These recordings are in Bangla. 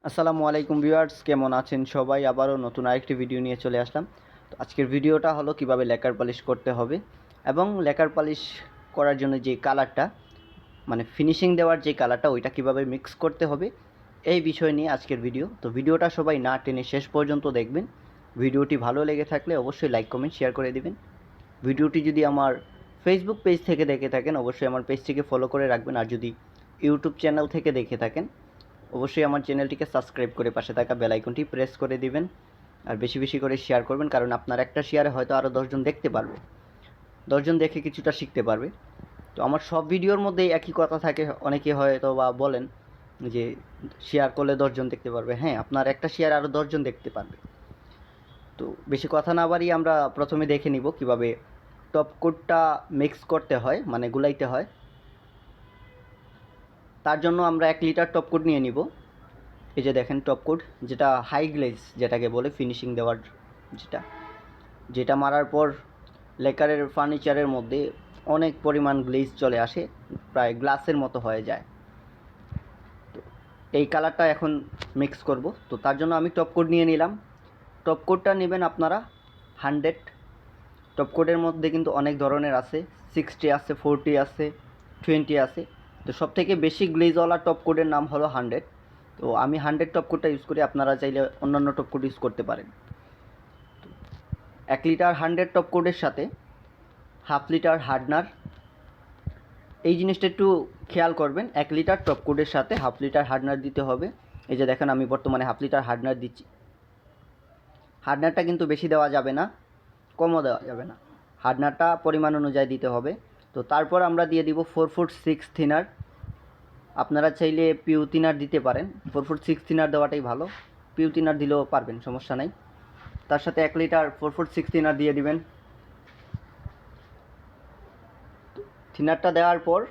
আসসালামু আলাইকুম ভিউয়ার্স, কেমন আছেন সবাই? আবারও নতুন আরেকটি ভিডিও নিয়ে চলে আসলাম। তো আজকের ভিডিওটা হলো কিভাবে লেকার পলিশ করতে হবে এবং লেকার পলিশ করার জন্য যে কালারটা মানে ফিনিশিং দেওয়ার যে কালারটা ওইটা কিভাবে মিক্স করতে হবে এই বিষয় নিয়ে আজকের ভিডিও। তো ভিডিওটা সবাই না টেনে শেষ পর্যন্ত দেখবেন। ভিডিওটি ভালো লেগে থাকলে অবশ্যই লাইক কমেন্ট শেয়ার করে দিবেন। ভিডিওটি যদি আমার ফেসবুক পেজ থেকে দেখে থাকেন অবশ্যই আমার পেজটিকে ফলো করে রাখবেন, আর যদি ইউটিউব চ্যানেল থেকে দেখে থাকেন অবশ্যই আমার চ্যানেলটিকে সাবস্ক্রাইব করে পাশে থাকা বেল আইকনটি প্রেস করে দিবেন। আর বেশি বেশি করে শেয়ার করবেন, কারণ আপনার একটা শেয়ারে হয়তো আরও 10জন দেখতে পারবে, 10জন দেখে কিছুটা শিখতে পারবে। তো আমার সব ভিডিওর মধ্যেই একই কথা থাকে, অনেকে হয়তো বা বলেন যে শেয়ার করলে 10জন দেখতে পারবে। হ্যাঁ, আপনার একটা শেয়ার আরও 10জন দেখতে পারবে। তো বেশি কথা না বাড়িয়ে আমরা প্রথমে দেখে নিব কিভাবে টপ কোটটা মিক্স করতে হয়, মানে গুলাইতে হয়। তার জন্য আমরা 1 লিটার টপ কোট নিয়ে নিব। এই যে দেখেন টপ কোট, যেটা হাই গ্লেজ যেটাকে বলে, ফিনিশিং দেওয়ার যেটা যেটা মারার পর লেকারের ফার্নিচারের মধ্যে অনেক পরিমাণ গ্লেজ চলে আসে, প্রায় গ্লাসের মতো হয়ে যায়। তো এই কালারটা এখন মিক্স করব। তো তার জন্য আমি টপ কোট নিয়ে নিলাম। টপ কোটটা নেবেন আপনারা 100। টপ কোটের মধ্যে কিন্তু অনেক ধরনের আছে, 60 আছে, 40 আছে, 20 আছে। তো সবথেকে বেশি গ্লেজওয়ালা টপ কোটের নাম হলো 100। তো আমি 100 টপ কোটটা ইউজ করি, আপনারা চাইলে অন্যান্য টপ কোট ইউজ করতে পারেন। 1 লিটার 100 টপ কোটের সাথে হাফ লিটার হার্ডনার, এই জিনিসটা একটু খেয়াল করবেন। 1 লিটার টপ কোটের সাথে হাফ লিটার হার্ডনার দিতে হবে। এই যে দেখেন আমি বর্তমানে হাফ লিটার হার্ডনার দিচ্ছি। হার্ডনারটা কিন্তু বেশি দেওয়া যাবে না, কমও দেওয়া যাবে না, হার্ডনারটা পরিমাণ অনুযায়ী দিতে হবে। তো তারপর আমরা দিয়ে দিব 4 ফুট 6 থিনার। আপনারা চাইলে পিউ থিনার দিতে পারেন, 4 ফুট 6 থিনার দেওয়াটাই ভালো। পিউ থিনার দিলেও পারবেন, সমস্যা নাই। তার সাথে 1 লিটার 4 ফুট 6 থিনার দিয়ে দিবেন। থিনারটা দেওয়ার পর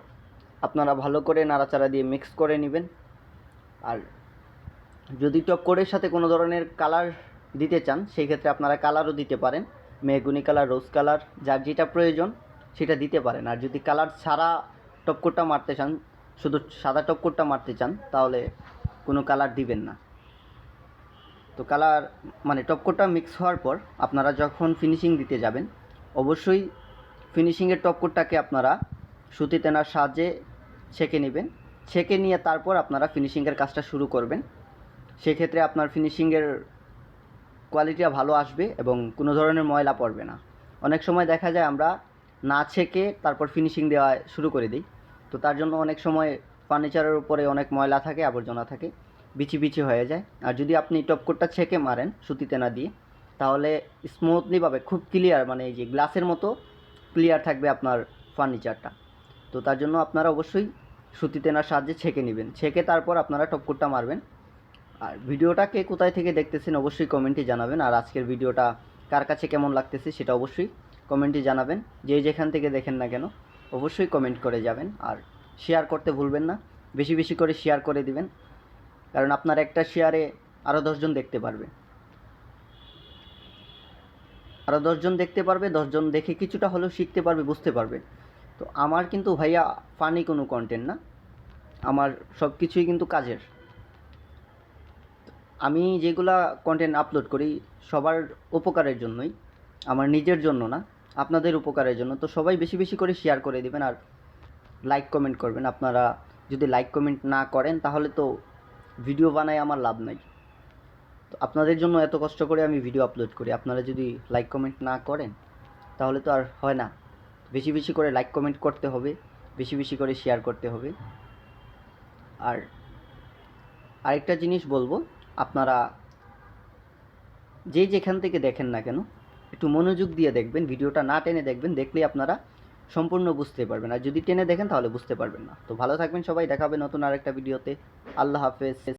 আপনারা ভালো করে নাড়াচাড়া দিয়ে মিক্স করে নেবেন। আর যদি টপ কোটের সাথে কোনো ধরনের কালার দিতে চান সেই ক্ষেত্রে আপনারা কালারও দিতে পারেন, মেহগুনি কালার, রোজ কালার, যার যেটা প্রয়োজন সেটা দিতে পারেন। আর যদি কালার ছাড়া টপ কোটটা মারতে চান, শুধু সাদা টপ কোটটা মারতে চান, তাহলে কোনো কালার দিবেন না। তো কালার মানে টপ কোটটা মিক্স হওয়ার পর আপনারা যখন ফিনিশিং দিতে যাবেন অবশ্যই ফিনিশিংয়ের টপ কোটটাকে আপনারা সুতি তেনার সাহায্যে ছেঁকে নেবেন। ছেঁকে নিয়ে তারপর আপনারা ফিনিশিংয়ের কাজটা শুরু করবেন। সেক্ষেত্রে আপনার ফিনিশিংয়ের কোয়ালিটিটা ভালো আসবে এবং কোনো ধরনের ময়লা পড়বে না। অনেক সময় দেখা যায় আমরা না ছেঁকে তারপর ফিনিশিং দেওয়া শুরু করে দিই। তো তার জন্য অনেক সময় ফার্নিচারের উপরে অনেক ময়লা থাকে, আবর্জনা থাকে, বিচি বিচি হয়ে যায়। আর যদি আপনি টপ কোটটা ছেঁকে মারেন সুতিতে না দিয়ে, তাহলে স্মুথলিভাবে খুব ক্লিয়ার, মানে এই যে গ্লাসের মতো ক্লিয়ার থাকবে আপনার ফার্নিচারটা। তো তার জন্য আপনারা অবশ্যই সুতি তেনার সাহায্যে ছেঁকে নেবেন, ছেঁকে তারপর আপনারা টপ কোটটা মারবেন। আর ভিডিওটা কে কোথায় থেকে দেখতেছেন অবশ্যই কমেন্টে জানাবেন। আর আজকের ভিডিওটা কার কাছে কেমন লাগতেছে সেটা অবশ্যই কমেন্টে জানাবেন। যে যেখান থেকে দেখেন না কেন অবশ্যই কমেন্ট করে যাবেন। আর শেয়ার করতে ভুলবেন না, বেশি বেশি করে শেয়ার করে দিবেন, কারণ আপনার একটা শেয়ারে আরও 10জন দেখতে পারবে, আরও 10জন দেখতে পারবে, 10জন দেখে কিছুটা হলেও শিখতে পারবে, বুঝতে পারবে। তো আমার কিন্তু ভাইয়া ফানি কোনো কন্টেন্ট না, আমার সব কিছুই কিন্তু কাজের। আমি যেগুলা কন্টেন্ট আপলোড করি সবার উপকারের জন্যই, আমার নিজের জন্য না, আপনাদের উপকারের জন্য। তো সবাই বেশি বেশি করে শেয়ার করে দেবেন আর লাইক কমেন্ট করবেন। আপনারা যদি লাইক কমেন্ট না করেন তাহলে তো ভিডিও বানায় আমার লাভ নাই। তো আপনাদের জন্য এত কষ্ট করে আমি ভিডিও আপলোড করি, আপনারা যদি লাইক কমেন্ট না করেন তাহলে তো আর হয় না। বেশি বেশি করে লাইক কমেন্ট করতে হবে, বেশি বেশি করে শেয়ার করতে হবে। আর আরেকটা জিনিস বলবো, আপনারা যে যেখান থেকে দেখেন না কেন একটু মনোযোগ দিয়ে দেখবেন, ভিডিওটা না টেনে দেখবেন, দেখলেই আপনারা সম্পূর্ণ বুঝতে পারবেন। আর যদি টেনে দেখেন তাহলে বুঝতে পারবেন না। তো ভালো থাকবেন সবাই, দেখা হবে নতুন আরেকটা ভিডিওতে। আল্লাহ হাফেজ।